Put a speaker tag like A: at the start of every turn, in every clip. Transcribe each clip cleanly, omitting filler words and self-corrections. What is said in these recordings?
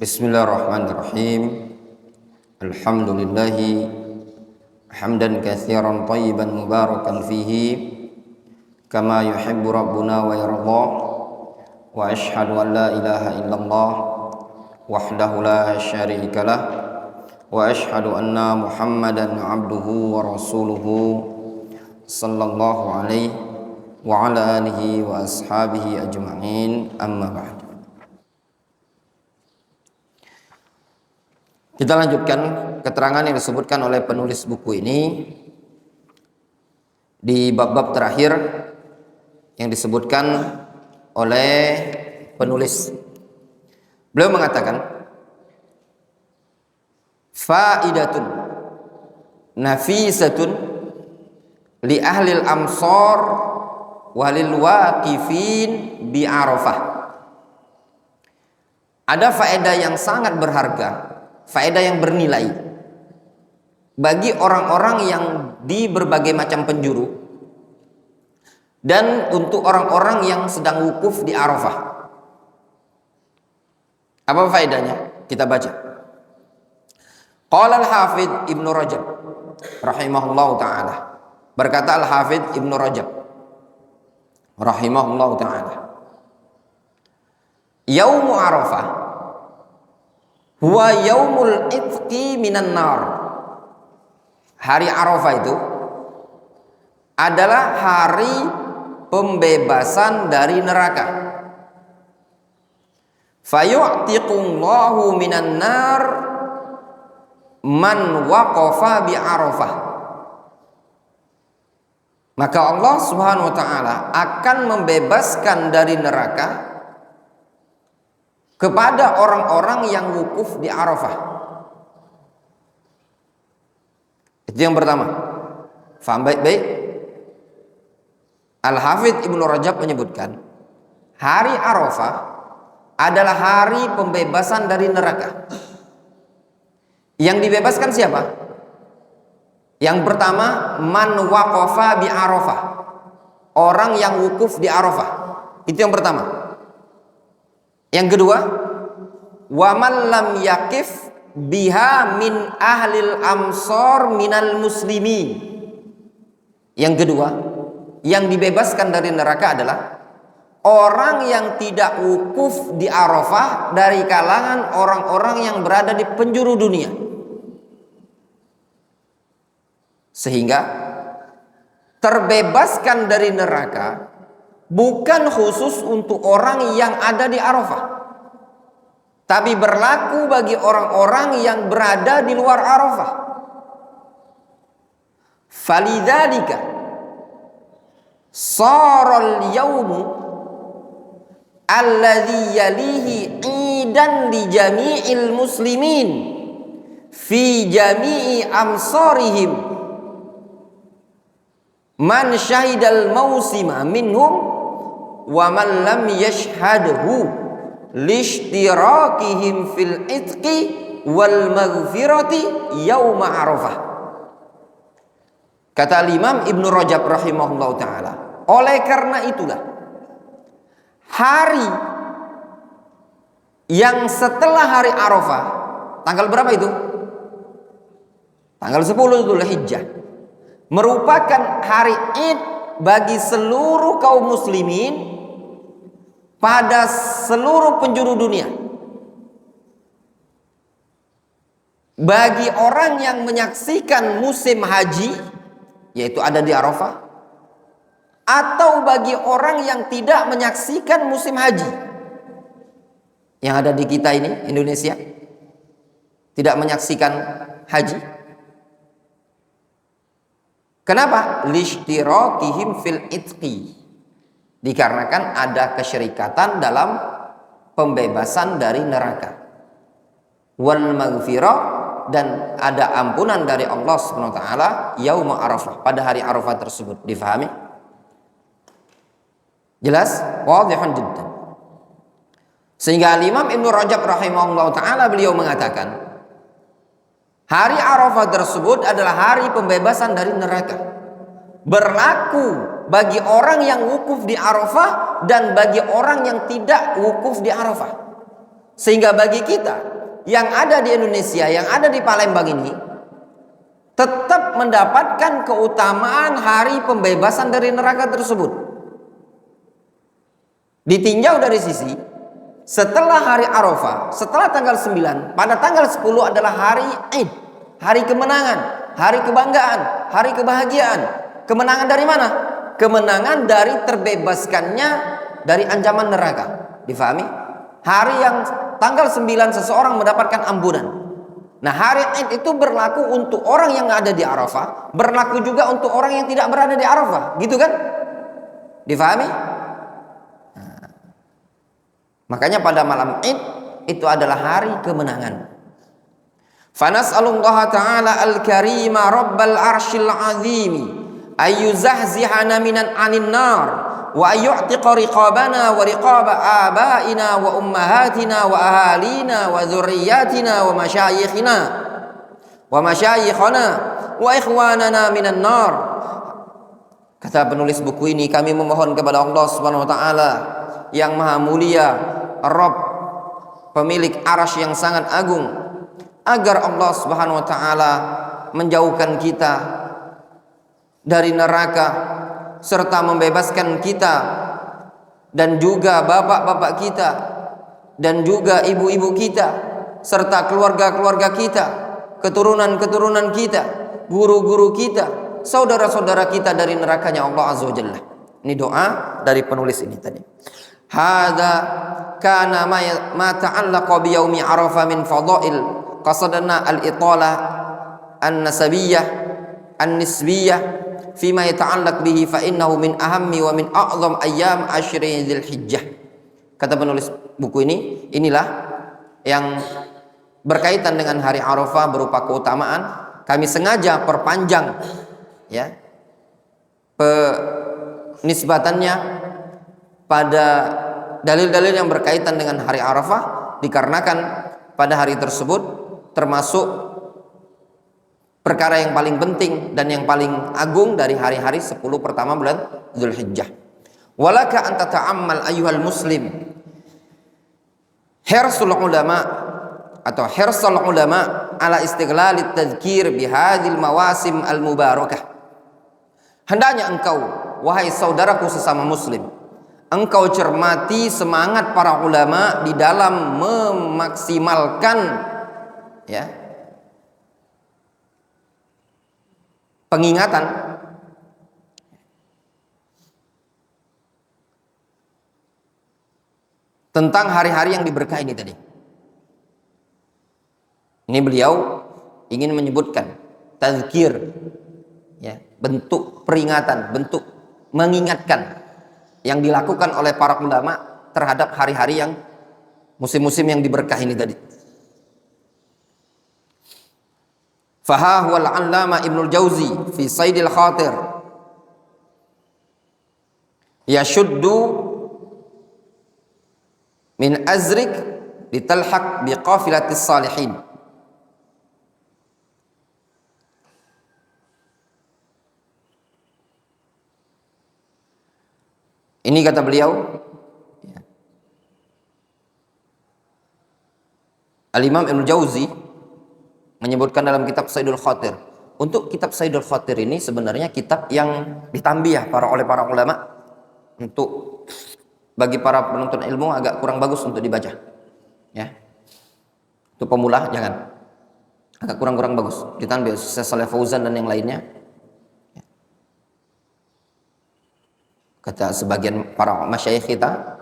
A: Bismillahirrahmanirrahim. Alhamdulillahi hamdan katsiran thayyiban mubarakan fihi kama yuhibbu rabbuna wa yarda. Wa ashhadu an la ilaha illallah wahdahu la syarika lah wa ashhadu anna Muhammadan abduhu wa rasuluhu sallallahu alaihi wa ala alihi wa ashabihi ajma'in, amma ba'du. Kita lanjutkan keterangan yang disebutkan oleh penulis buku ini di bab-bab terakhir yang disebutkan oleh penulis. Beliau mengatakan, faidatun nafisatun li ahlil amsar walil waqifin bi Arafah. Ada faedah yang sangat berharga, faedah yang bernilai bagi orang-orang yang di berbagai macam penjuru dan untuk orang-orang yang sedang wukuf di Arafah. Apa faedahnya? Kita baca. Qala al-Hafidz Ibnu Rajab rahimahullahu taala. Berkata al-Hafidz Ibnu Rajab rahimahullahu taala, Yaumu Arafah huwa yaumul itqi minan nar. Hari Arafah itu adalah hari pembebasan dari neraka. Fayu'tiqullahu minan nar man waqafa bi Arafah. Maka Allah Subhanahu wa taala akan membebaskan dari neraka kepada orang-orang yang wukuf di Arafah. Itu yang pertama. Faham baik-baik? Al-Hafidz Ibnu Rajab menyebutkan hari Arafah adalah hari pembebasan dari neraka. Yang dibebaskan siapa? Yang pertama, man waqafa bi Arafah, orang yang wukuf di Arafah. Itu yang pertama. Yang kedua, wa man lam yaqif biha min ahlil amsar minal muslimin. Yang kedua, yang dibebaskan dari neraka adalah orang yang tidak wukuf di Arafah dari kalangan orang-orang yang berada di penjuru dunia. Sehingga terbebaskan dari neraka bukan khusus untuk orang yang ada di Arafah, tapi berlaku bagi orang-orang yang berada di luar Arafah. Falidzalika saral yaumu alladzi yalihi idan li jami'il muslimin fi jami'i amsarihim man syahidal mausima minhum wa man lam yashhadhu lishtirakihim fil itqi wal maghfirati yauma Arafah. Kata Imam Ibnu Rajab rahimahullah taala, oleh karena itulah hari yang setelah hari Arafah, tanggal berapa itu? Tanggal 10 Dzulhijjah, merupakan hari Id bagi seluruh kaum muslimin pada seluruh penjuru dunia. Bagi orang yang menyaksikan musim haji, yaitu ada di Arafah, atau bagi orang yang tidak menyaksikan musim haji, yang ada di kita ini, Indonesia, tidak menyaksikan haji. Kenapa? Lishtirakihim fil itqi, dikarenakan ada kesyirikatan dalam pembebasan dari neraka, wal maghfirah, dan ada ampunan dari Allah Subhanahu wa taala yauma Arafah, pada hari Arafah tersebut. Difahami? Jelas? Wadihun jiddan. Sehingga Imam Ibnu Rajab rahimahullah taala beliau mengatakan hari Arafah tersebut adalah hari pembebasan dari neraka. Berlaku bagi orang yang wukuf di Arafah dan bagi orang yang tidak wukuf di Arafah. Sehingga bagi kita yang ada di Indonesia, yang ada di Palembang ini tetap mendapatkan keutamaan hari pembebasan dari neraka tersebut. Ditinjau dari sisi setelah hari Arafah, setelah tanggal 9, pada tanggal 10 adalah hari Id, hari kemenangan, hari kebanggaan, hari kebahagiaan. Kemenangan dari mana? Kemenangan dari terbebaskannya dari ancaman neraka. Difahami? Hari yang tanggal 9 seseorang mendapatkan ampunan. Nah, hari Id itu berlaku untuk orang yang ada di Arafah, berlaku juga untuk orang yang tidak berada di Arafah, gitu kan? Difahami? Nah, makanya pada malam Id itu adalah hari kemenangan. Fanas'alullaha ta'ala al-karima rabbal arshil azimi ayyuzahzihana minan anin nar wa ayyu'tiqa riqabana wa riqaba abaina wa ummahatina wa ahalina wa dzurriyyatina wa masyayikhana wa ikhwanana minan nar. Kata penulis buku ini, kami memohon kepada Allah Subhanahu wa taala yang maha mulia, Rabb pemilik arasy yang sangat agung, agar Allah Subhanahu wa taala menjauhkan kita dari neraka serta membebaskan kita dan juga bapak-bapak kita dan juga ibu-ibu kita serta keluarga-keluarga kita, keturunan-keturunan kita, guru-guru kita, saudara-saudara kita dari nerakanya Allah Azza wa Jalla. Ini doa dari penulis ini tadi. Hadza kana ma ta'allaqa bi yaumi Arafah min fadail qasadna al-italah an-nasabiyyah an-nisbiyyah fima yata'allaq bihi fa innahu min ahammi wa min a'zam ayyam asyri Dzulhijjah. Kata penulis buku ini, inilah yang berkaitan dengan hari Arafah berupa keutamaan. Kami sengaja perpanjang ya penisbatannya pada dalil-dalil yang berkaitan dengan hari Arafah, dikarenakan pada hari tersebut termasuk perkara yang paling penting dan yang paling agung dari hari-hari 10 pertama bulan Dzulhijjah. Walaka anta ta'ammal ayyuhal muslim hirsul ulama atau hirsul ulama ala istighlalit tadhkir bihadhil mawasim al mubarakah. Hendaknya engkau, wahai saudaraku sesama muslim, engkau cermati semangat para ulama di dalam memaksimalkan ya pengingatan tentang hari-hari yang diberkahi ini tadi. Ini beliau ingin menyebutkan tazkir ya, bentuk peringatan, bentuk mengingatkan yang dilakukan oleh para ulama terhadap hari-hari yang musim-musim yang diberkahi ini tadi. Faha huwal 'allama Ibnul Jauzi fi Saidil Khatir yashuddu min azrik litalhaq biqafilatis salihin. Ini kata beliau Al-Imam Ibnul Jauzi menyebutkan dalam kitab Saidul Khatir. Untuk kitab Saidul Khatir ini sebenarnya kitab yang ditambih oleh para ulama untuk bagi para penuntut ilmu agak kurang bagus untuk dibaca. Ya. Untuk pemula jangan. Agak kurang bagus. Ditambih Syekh Shalih Fauzan dan yang lainnya. Ya. Kata sebagian para masyayikh kita,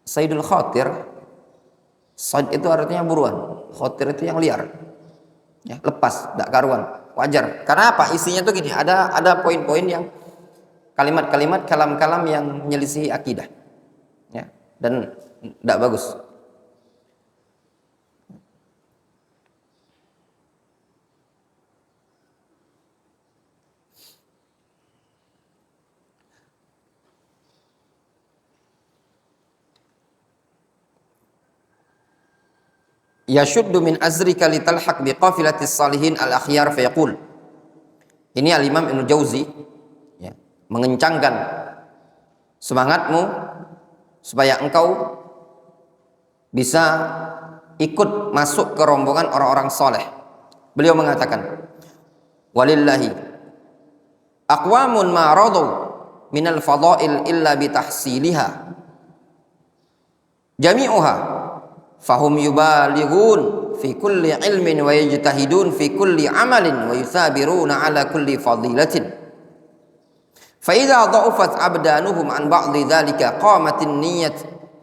A: Saidul Khatir, Said itu artinya buruan, Khatir itu yang liar. Ya, lepas, tidak karuan, wajar. Karena apa? Isinya tuh gini, ada poin-poin yang kalimat-kalimat, kalam-kalam yang menyelisihi akidah, ya, dan tidak bagus. Yashuddu min azrika litalhaq biqafilatis salihin al-akhyar fayaqul. Ini Al-Imam Ibnu Jauzi ya, mengencangkan semangatmu supaya engkau bisa ikut masuk ke rombongan orang-orang soleh. Beliau mengatakan, walillahi aqwamun ma radu minal fadail illa bitahsiliha jami'uha fahum yubalighun fi kulli ilmin wa yajtahidun fi kulli amalin wa yuthabiruna ala kulli fadilatin fa idza dha'ufat abdanuhum an ba'dhi dhalika qamatin niyyat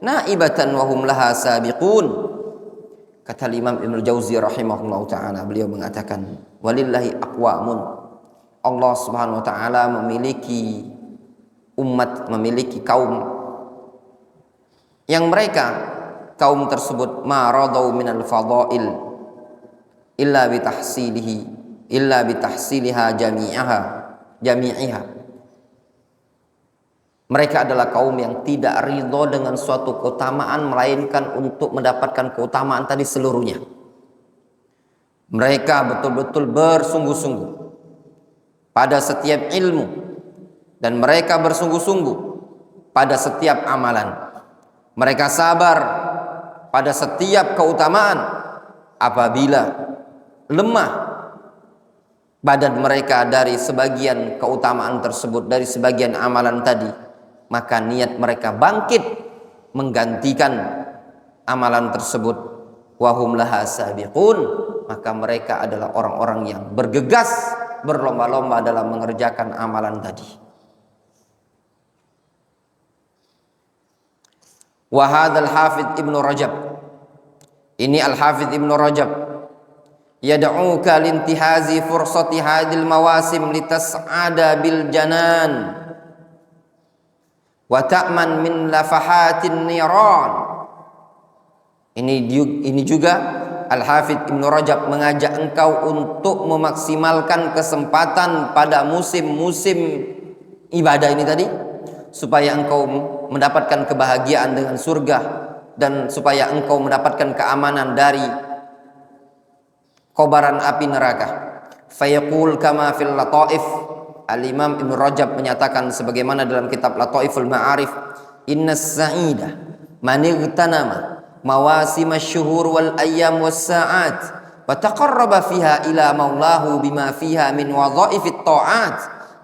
A: naibatan wa hum laha sabiqun. Kata Imam Ibnu Jauzi rahimahullah ta'ala, beliau mengatakan, walillahi aqwamun, Allah subhanahu wa ta'ala memiliki umat, memiliki kaum yang mereka kaum tersebut ma radau minal fadail illa bitahsiliha jami'iha. Mereka adalah kaum yang tidak ridho dengan suatu keutamaan melainkan untuk mendapatkan keutamaan tadi seluruhnya. Mereka betul-betul bersungguh-sungguh pada setiap ilmu dan mereka bersungguh-sungguh pada setiap amalan. Mereka sabar pada setiap keutamaan. Apabila lemah badan mereka dari sebagian keutamaan tersebut, dari sebagian amalan tadi, maka niat mereka bangkit menggantikan amalan tersebut. Wahum laha sabiqun, maka mereka adalah orang-orang yang bergegas, berlomba-lomba dalam mengerjakan amalan tadi. Wa hadzal hafidz Ibnu Rajab, ini al-Hafidz Ibnu Rajab, yad'uka lintihazi fursati hadil mawasim litas'ada bil janan wa ta'man min lafahatin niran. Ini juga Al-Hafidz Ibnu Rajab mengajak engkau untuk memaksimalkan kesempatan pada musim-musim ibadah ini tadi, supaya engkau mendapatkan kebahagiaan dengan surga dan supaya engkau mendapatkan keamanan dari kobaran api neraka. Fayaqul kama fil lataif, Al-Imam Ibnu Rajab menyatakan sebagaimana dalam kitab Lataiful Ma'arif, innas sa'ida man igtanama mawasim asy-syuhur wal ayyam was sa'at wa taqarraba fiha ila maulahu bima fiha min wadhaifit ta'at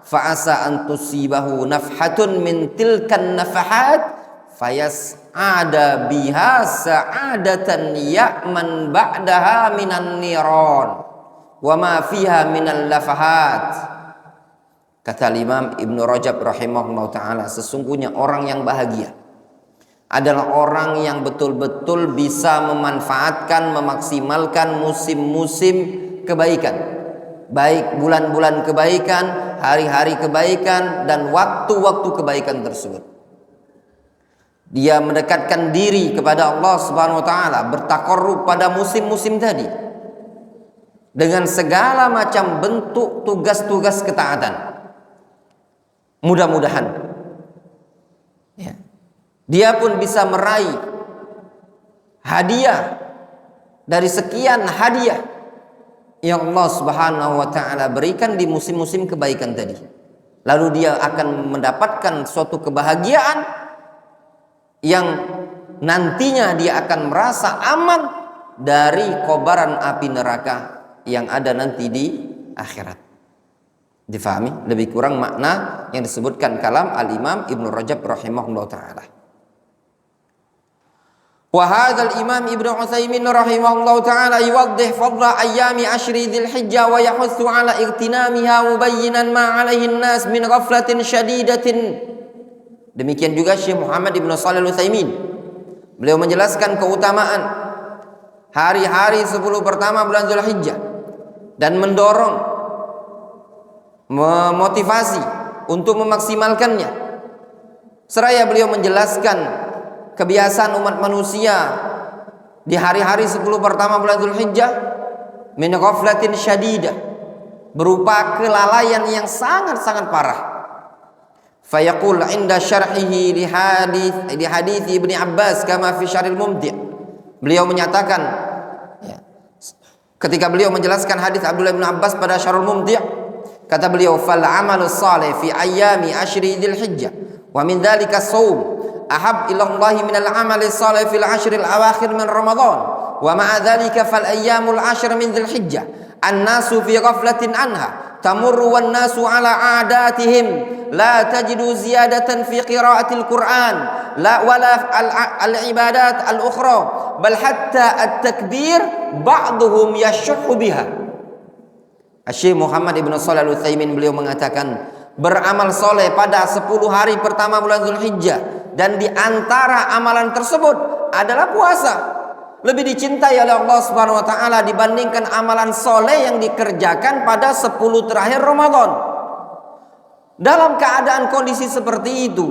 A: fa asa an tusibahu nafhatun min tilkan nafahat fayas'ada biha sa'adatan ya'man ba'daha minan niran wa ma fiha minal lafahat. Kata Imam Ibnu Rajab rahimahullah ta'ala, sesungguhnya orang yang bahagia adalah orang yang betul-betul bisa memanfaatkan, memaksimalkan musim-musim kebaikan, baik bulan-bulan kebaikan, hari-hari kebaikan, dan waktu-waktu kebaikan tersebut. Dia mendekatkan diri kepada Allah subhanahu wa ta'ala, bertakarrub pada musim-musim tadi dengan segala macam bentuk tugas-tugas ketaatan. Mudah-mudahan ya, dia pun bisa meraih hadiah dari sekian hadiah yang Allah subhanahu wa ta'ala berikan di musim-musim kebaikan tadi. Lalu dia akan mendapatkan suatu kebahagiaan yang nantinya dia akan merasa aman dari kobaran api neraka yang ada nanti di akhirat. Difahami lebih kurang makna yang disebutkan kalam Al-Imam Ibnu Rajab rahimahullah ta'ala. Wa hadzal Imam Ibnu Utsaimin rahimahullah ta'ala yuwaddih fadla ayami ashri dzil hijjah wa yahutsu ala igtinamiha mubayyinan ma 'alaihi an-nas min ghaflatin syadidatin. Demikian juga Syekh Muhammad Ibnu Shalih Al-Utsaimin, beliau menjelaskan keutamaan hari-hari 10 pertama bulan Dzulhijjah dan mendorong, memotivasi untuk memaksimalkannya. Seraya beliau menjelaskan kebiasaan umat manusia di hari-hari 10 pertama bulan Dzulhijjah min ghaflatin syadidah, berupa kelalaian yang sangat-sangat parah. Fayaqul inda syarhihi li hadits Ibnu Abbas kama fi Syarhil Mumti'. Beliau menyatakan ya, ketika beliau menjelaskan hadis Abdullah bin Abbas pada Syarhul Mumti', kata beliau, fal amalus salih fi ayyami ashri dzil hijjah wa min dzalika shaum ahab ila Allah min al amali salih fil ashril awakhir min Ramadan wa ma'a dzalika fal ayyamul 'ashr min dzulhijjah an-nasu fi ghaflatin anha tamurru wan nasu ala 'adatihim la tajidu ziyadatan fi qira'atil Qur'an la wala al-ibadat al-ukhra bal hatta at-takbir ba'dhum yashukhu biha. Syekh Muhammad Ibn Shalih Al-Utsaimin beliau mengatakan, beramal soleh pada 10 hari pertama bulan Dzulhijjah, dan di antara amalan tersebut adalah puasa. Lebih dicintai oleh Allah Subhanahu wa taala dibandingkan amalan soleh yang dikerjakan pada 10 terakhir Ramadan. Dalam keadaan kondisi seperti itu,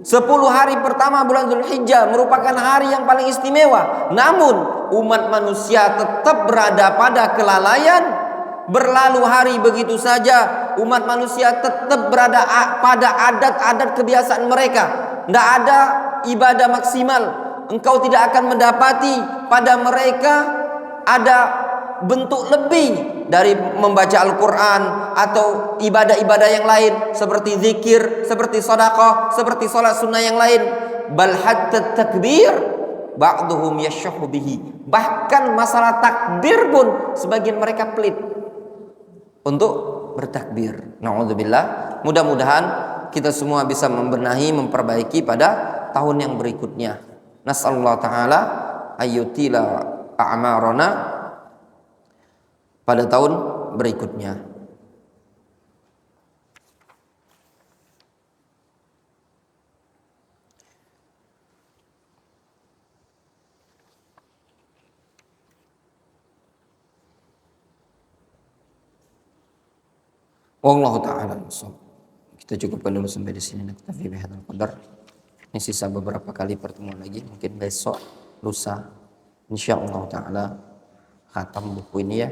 A: 10 hari pertama bulan Dzulhijjah merupakan hari yang paling istimewa. Namun umat manusia tetap berada pada kelalaian. Berlalu hari begitu saja, umat manusia tetap berada pada adat-adat kebiasaan mereka. Tidak ada ibadah maksimal. Engkau tidak akan mendapati pada mereka ada bentuk lebih dari membaca Al-Quran atau ibadah-ibadah yang lain seperti zikir, seperti sedekah, seperti salat sunnah yang lain. Bal hatta takbir ba'dhum yashukhu bihi. Bahkan masalah takbir pun sebagian mereka pelit untuk bertakbir. Na'udzubillah. Mudah-mudahan kita semua bisa membenahi, memperbaiki pada tahun yang berikutnya. Nas'alullah ta'ala ayyutila a'marana pada tahun berikutnya. Wallahu ta'ala. Kita cukupkan dulu sampai di sini. Naktafi bihadzal qadar. Ini sisa beberapa kali pertemuan lagi, mungkin besok, lusa, insyaallah ta'ala khatam buku ini ya.